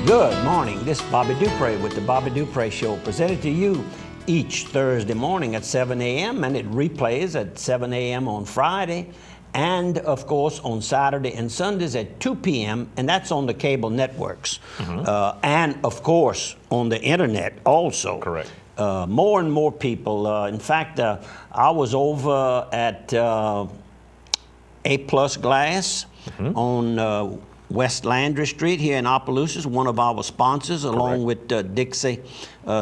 Good morning. This is Bobby Dupre with the Bobby Dupre Show, presented to you each Thursday morning at 7 a.m. and it replays at 7 a.m. on Friday, and of course on Saturday and Sundays at 2 p.m. and that's on the cable networks, and of course on the internet also. Correct. More and more people. In fact, I was over at A Plus Glass on West Landry Street here in Opelousas, one of our sponsors, along with Dixie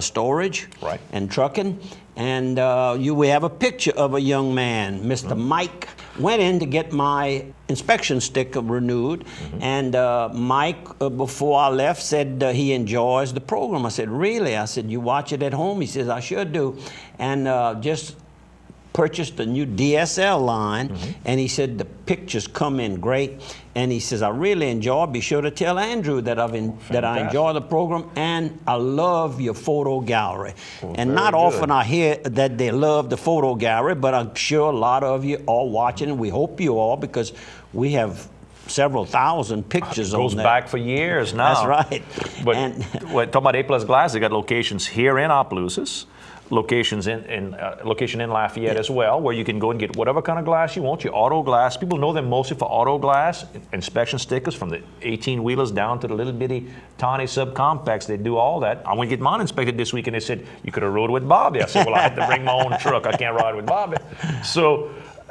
Storage and Trucking. And we have a picture of a young man, Mr. Mike, went in to get my inspection sticker renewed. And Mike, before I left, said he enjoys the program. I said, really? I said, you watch it at home? He says, I sure do. And just purchased a new DSL line, and he said the pictures come in great, and he says I really enjoy. Be sure to tell Andrew that that I enjoy the program, and I love your photo gallery. And not often I hear that they love the photo gallery, but I'm sure a lot of you are watching, and we hope you are, because we have several thousand pictures on there. Goes back for years now. That's right. But talking about A Plus Glass, they got locations here in Opelousas, location in Lafayette as well, where you can go and get whatever kind of glass you want, your auto glass. People know them mostly for auto glass, inspection stickers from the 18-wheelers down to the little bitty tiny subcompacts. They do all that. I went to get mine inspected this week, and they said, you could have rode with Bobby. I said, well, I had to bring my own truck. I can't ride with Bobby. So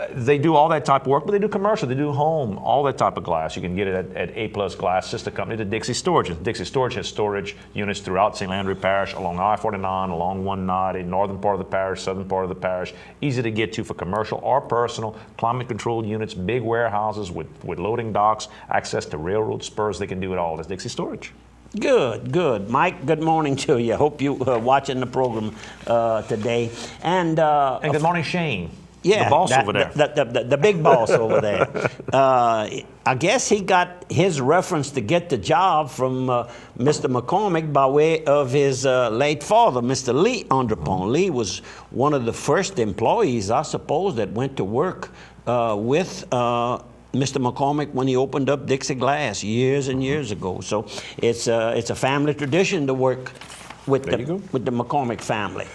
they do all that type of work, but they do commercial, they do home, all that type of glass. You can get it at A Plus Glass, sister company to Dixie Storage. And Dixie Storage has storage units throughout St. Landry Parish, along I-49, along 190, northern part of the parish, southern part of the parish. Easy to get to for commercial or personal, climate-controlled units, big warehouses with loading docks, access to railroad spurs. They can do it all. That's Dixie Storage. Good, good. Mike, good morning to you. Hope you are watching the program today. And good morning, Shane. Yeah, the boss over there. The big boss over there. I guess he got his reference to get the job from Mr. McCormick by way of his late father, Mr. Lee Underpon. Lee was one of the first employees, I suppose, that went to work with Mr. McCormick when he opened up Dixie Glass years and years ago. So it's a family tradition to work with the McCormick family.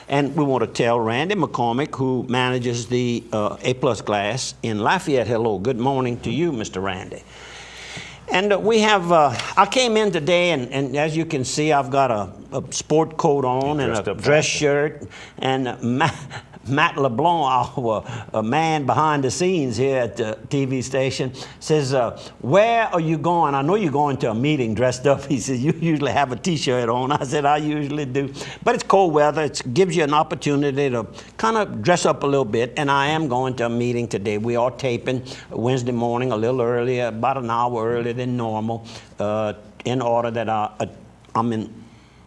And we want to tell Randy McCormick, who manages the A Plus Glass in Lafayette, hello. Good morning to you, Mr. Randy. And we have, I came in today, and as you can see, I've got a sport coat on and a dress shirt, and Matt LeBlanc, our man behind the scenes here at the TV station, says, where are you going? I know you're going to a meeting dressed up. He says, you usually have a T-shirt on. I said, I usually do. But it's cold weather. It gives you an opportunity to kind of dress up a little bit, and I am going to a meeting today. We are taping Wednesday morning a little earlier, about an hour earlier than normal, in order that I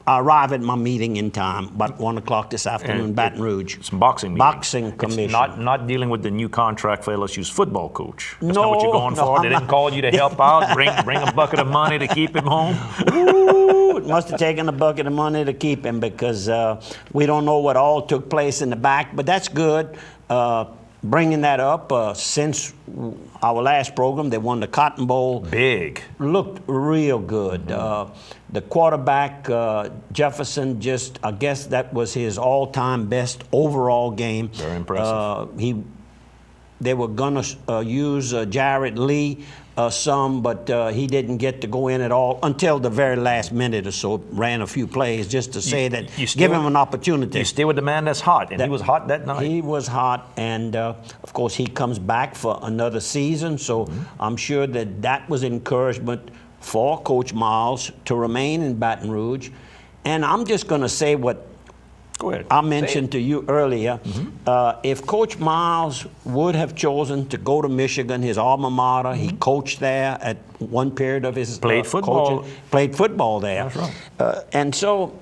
arrive at my meeting in time, about 1 o'clock this afternoon in Baton Rouge. It's a boxing meeting. Boxing commission. It's not dealing with the new contract for LSU's football coach. That's not what you're going for. They didn't call you to help out, bring a bucket of money to keep him home. Ooh, it must have taken a bucket of money to keep him, because we don't know what all took place in the back, but that's good. Bringing that up, since our last program, they won the Cotton Bowl. Big. Looked real good. The quarterback, Jefferson, I guess that was his all-time best overall game. Very impressive. They were going to use Jared Lee some, but he didn't get to go in at all until the very last minute or so. Ran a few plays just to say that, give him an opportunity. You stay with the man that's hot, and he was hot that night. He was hot, and of course he comes back for another season, so I'm sure that was encouragement for Coach Miles to remain in Baton Rouge. And I'm just going to say what I mentioned to you earlier. If Coach Miles would have chosen to go to Michigan, his alma mater, he coached there at one period of his played football there. That's right. And so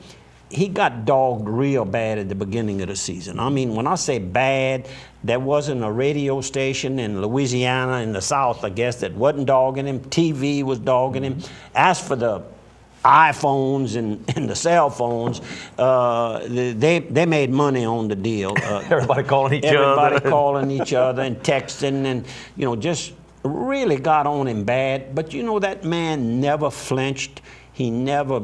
he got dogged real bad at the beginning of the season. I mean, when I say bad, there wasn't a radio station in Louisiana, in the South, I guess, that wasn't dogging him. TV was dogging him. As for the iPhones and the cell phones, they made money on the deal. Everybody calling each other. Everybody calling each other and texting, and just really got on him bad. But that man never flinched. He never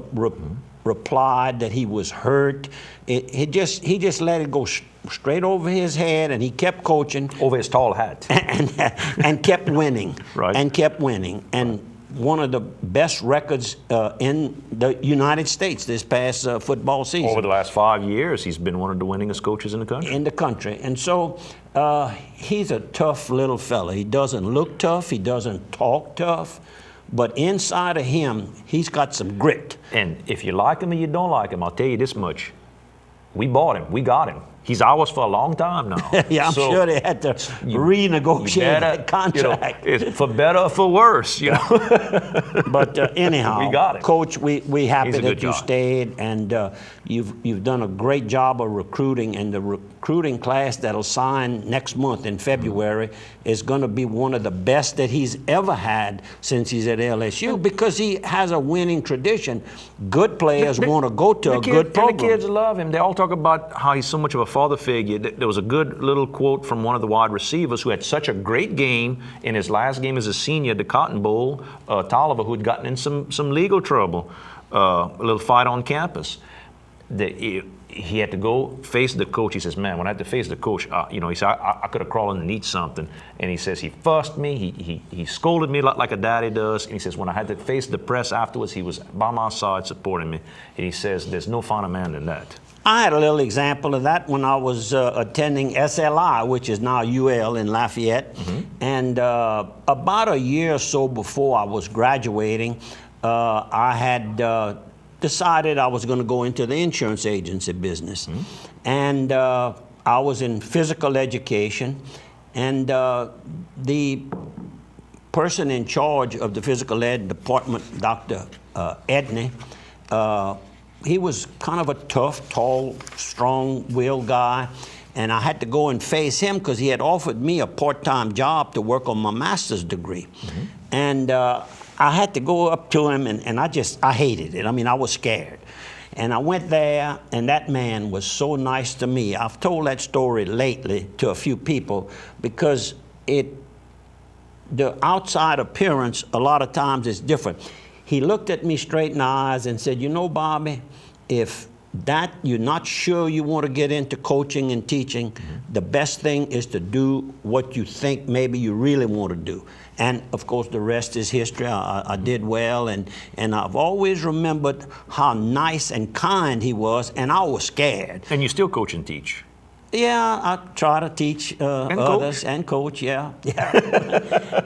replied that he was hurt. He just let it go straight over his head, and he kept coaching. Over his tall hat. And kept winning. Right. And kept winning. And one of the best records in the United States this past football season. Over the last 5 years, he's been one of the winningest coaches in the country. In the country. And so he's a tough little fella. He doesn't look tough. He doesn't talk tough. But inside of him, he's got some grit. And if you like him or you don't like him, I'll tell you this much. We bought him. We got him. He's ours for a long time now. Yeah, I'm sure they had to renegotiate that contract. It's for better or for worse, you know. But anyhow, we got it. Coach, we happy that you job. stayed, and you've done a great job of recruiting, and the recruiting class that'll sign next month in February is going to be one of the best that he's ever had since he's at LSU, because he has a winning tradition. Good players want to go to a good program. And the kids love him. They all talk about how he's so much of a father figure. There was a good little quote from one of the wide receivers who had such a great game in his last game as a senior at the Cotton Bowl, Tolliver, who had gotten in some legal trouble, a little fight on campus. He had to go face the coach. He says, man, when I had to face the coach, he said, I could have crawled underneath something. And he says, he fussed me. He scolded me like a daddy does. And he says, when I had to face the press afterwards, he was by my side supporting me. And he says, there's no finer man than that. I had a little example of that when I was attending SLI, which is now UL in Lafayette. And about a year or so before I was graduating, I had decided I was going to go into the insurance agency business. And I was in physical education, and the person in charge of the physical ed department, Dr. Edney, he was kind of a tough, tall, strong-willed guy, and I had to go and face him because he had offered me a part-time job to work on my master's degree. And I had to go up to him, and I hated it. I mean, I was scared. And I went there, and that man was so nice to me. I've told that story lately to a few people because the outside appearance a lot of times is different. He looked at me straight in the eyes and said, you know, Bobby, if you're not sure you want to get into coaching and teaching, the best thing is to do what you think maybe you really want to do. And of course, the rest is history. I did well, and I've always remembered how nice and kind he was, and I was scared. And you still coach and teach? Yeah, I try to teach others and coach. Yeah.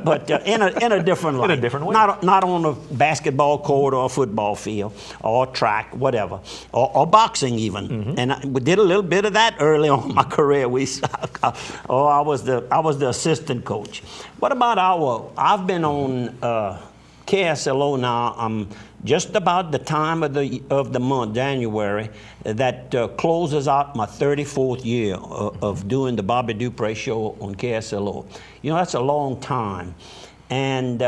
But in a different light. In a different way. Not on a basketball court or a football field or track, whatever, or boxing even. And we did a little bit of that early on in my career. I was the assistant coach. What about I've been on KSLO now. I'm just about the time of the month, January, that closes out my 34th year of doing the Bobby Dupree Show on KSLO. You know, that's a long time. And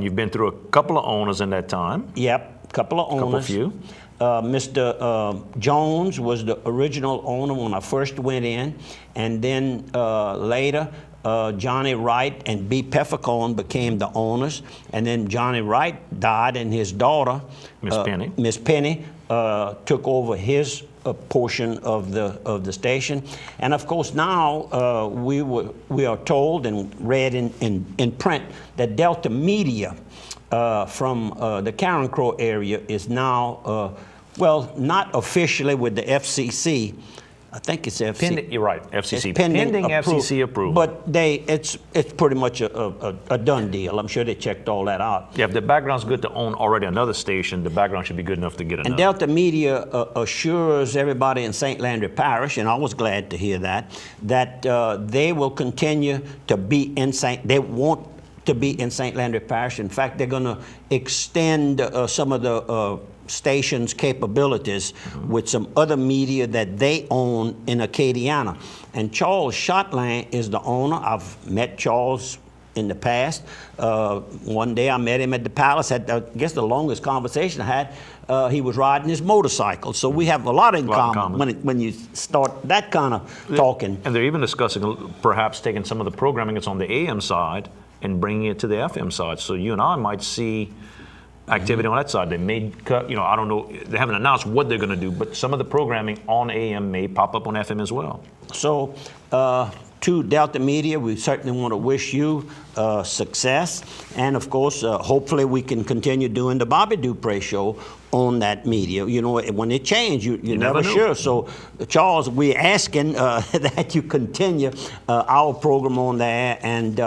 you've been through a couple of owners in that time. Yep, a couple of owners. Couple few. Mr. Jones was the original owner when I first went in, and then later, Johnny Wright and B. Peffercorn became the owners, and then Johnny Wright died, and his daughter, Miss Penny, took over his portion of the station. And of course, now we are told and read in print that Delta Media from the Karen Crow area is now, well, not officially with the FCC. I think it's FCC. You're right, FCC. It's pending FCC approval. But it's pretty much a done deal. I'm sure they checked all that out. Yeah, if the background's good to own already another station, the background should be good enough to get another. And Delta Media assures everybody in St. Landry Parish, and I was glad to hear that they will continue to be they want to be in St. Landry Parish. In fact, they're going to extend some of the station's capabilities with some other media that they own in Acadiana. And Charles Shotland is the owner. I've met Charles in the past. One day I met him at the Palace, had, I guess, the longest conversation I had. He was riding his motorcycle. So we have a lot in common when you start that kind of talking. And they're even discussing perhaps taking some of the programming that's on the AM side and bringing it to the FM side. So you and I might see activity on that side. They may cut, I don't know, they haven't announced what they're going to do, but some of the programming on AM may pop up on FM as well. So, to Delta Media, we certainly want to wish you success. And of course, hopefully we can continue doing the Bobby Dupre show on that media. When it changes, you're never sure. So, Charles, we're asking that you continue our program on there. And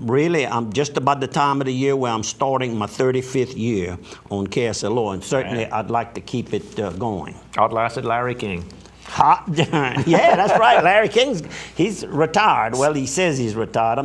really, I'm just about the time of the year where I'm starting my 35th year on KSLO. And certainly, I'd like to keep it going. Outlasted Larry King. Yeah, that's right. Larry he's retired. Well, he says he's retired.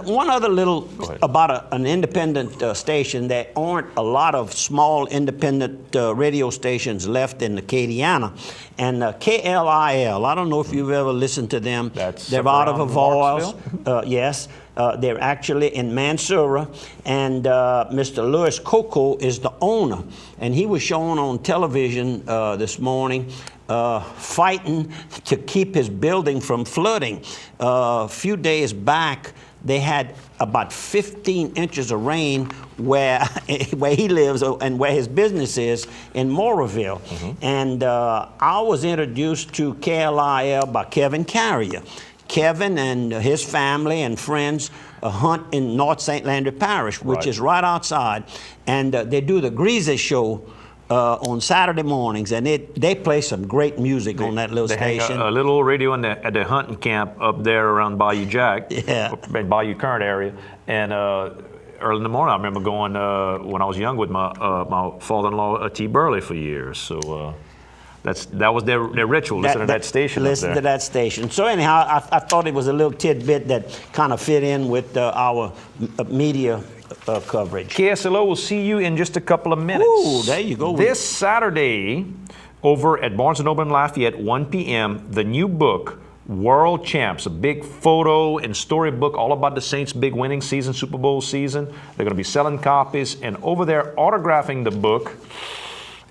One other little about an independent station. There aren't a lot of small independent radio stations left in Acadiana. And KLIL, I don't know if you've ever listened to them. They're out of Avoyelles. Yes. They're actually in Mansoura, and Mr. Louis Coco is the owner. And he was shown on television this morning fighting to keep his building from flooding. A few days back, they had about 15 inches of rain where he lives and where his business is in Moraville. And I was introduced to KLIL by Kevin Carrier. Kevin and his family and friends hunt in North St. Landry Parish, which is right outside. And they do the Greasy Show on Saturday mornings, and they play some great music on that little station. Hang a little radio at the hunting camp up there around Bayou Jack, Bayou Current area. And early in the morning, I remember going when I was young with my father-in-law, T. Burley, for years. So that was their ritual, listening to that station. Listen to that station. So anyhow, I thought it was a little tidbit that kind of fit in with our media coverage. KSLO will see you in just a couple of minutes. Ooh, there you go. This Saturday, over at Barnes & Noble in Lafayette, 1 p.m., the new book, World Champs, a big photo and storybook all about the Saints' big winning season, Super Bowl season. They're going to be selling copies, and over there autographing the book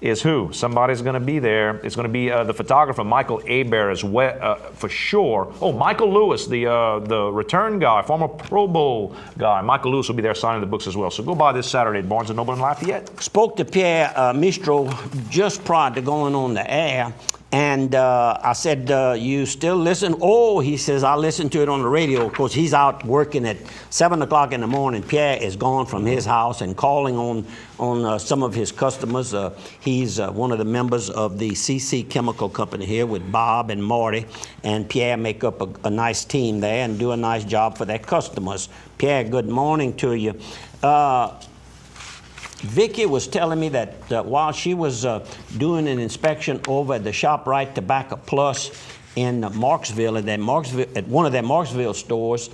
is who? Somebody's going to be there. It's going to be the photographer Michael Hebert as well, for sure. Oh, Michael Lewis, the return guy, former Pro Bowl guy. Michael Lewis will be there signing the books as well. So go by this Saturday at Barnes & Noble in Lafayette. Spoke to Pierre Mistro just prior to going on the air. And I said, you still listen? Oh, he says, I listen to it on the radio. Of course, he's out working at 7 o'clock in the morning. Pierre is gone from his house and calling on some of his customers. He's one of the members of the CC Chemical Company here with Bob and Marty. And Pierre make up a nice team there and do a nice job for their customers. Pierre, good morning to you. Vicki was telling me that while she was doing an inspection over at the ShopRite Tobacco Plus in Marksville, at one of their Marksville stores,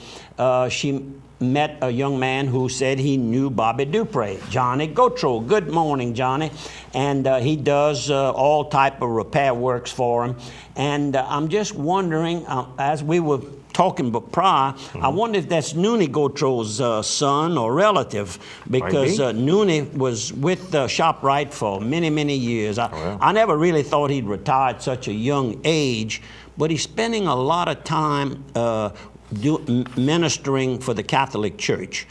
she met a young man who said he knew Bobby Dupre, Johnny Gautreaux. Good morning, Johnny. And he does all type of repair works for him. And I'm just wondering, as we were talking but prior, I wonder if that's Noonie Gautreaux's son or relative, because Noonie was with ShopRite for many, many years. I never really thought he'd retired at such a young age, but he's spending a lot of time ministering for the Catholic Church,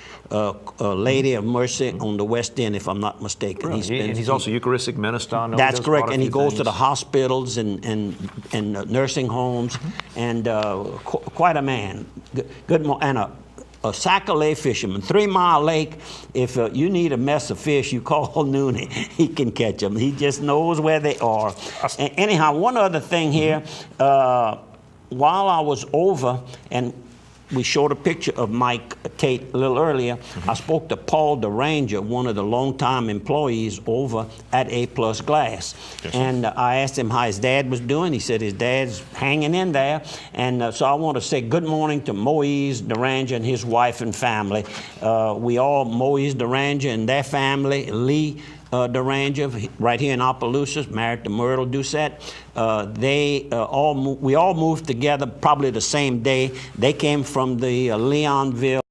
Lady of Mercy on the West End, if I'm not mistaken. He's also Eucharistic minister. That's correct, and he goes to the hospitals and nursing homes, and quite a man. Good and a Sac-a-lay fisherman, 3 Mile Lake. If you need a mess of fish, you call Noonie. He can catch them. He just knows where they are. Anyhow, one other thing here. While I was over, and we showed a picture of Mike Tate a little earlier, I spoke to Paul DeRanger, one of the longtime employees over at A Plus Glass. And I asked him how his dad was doing. He said his dad's hanging in there. And so I want to say good morning to Moise DeRanger and his wife and family. Moise DeRanger and their family, Lee DeRanger, right here in Opelousas, married to Myrtle Doucette. We all moved together probably the same day. They came from the Leonville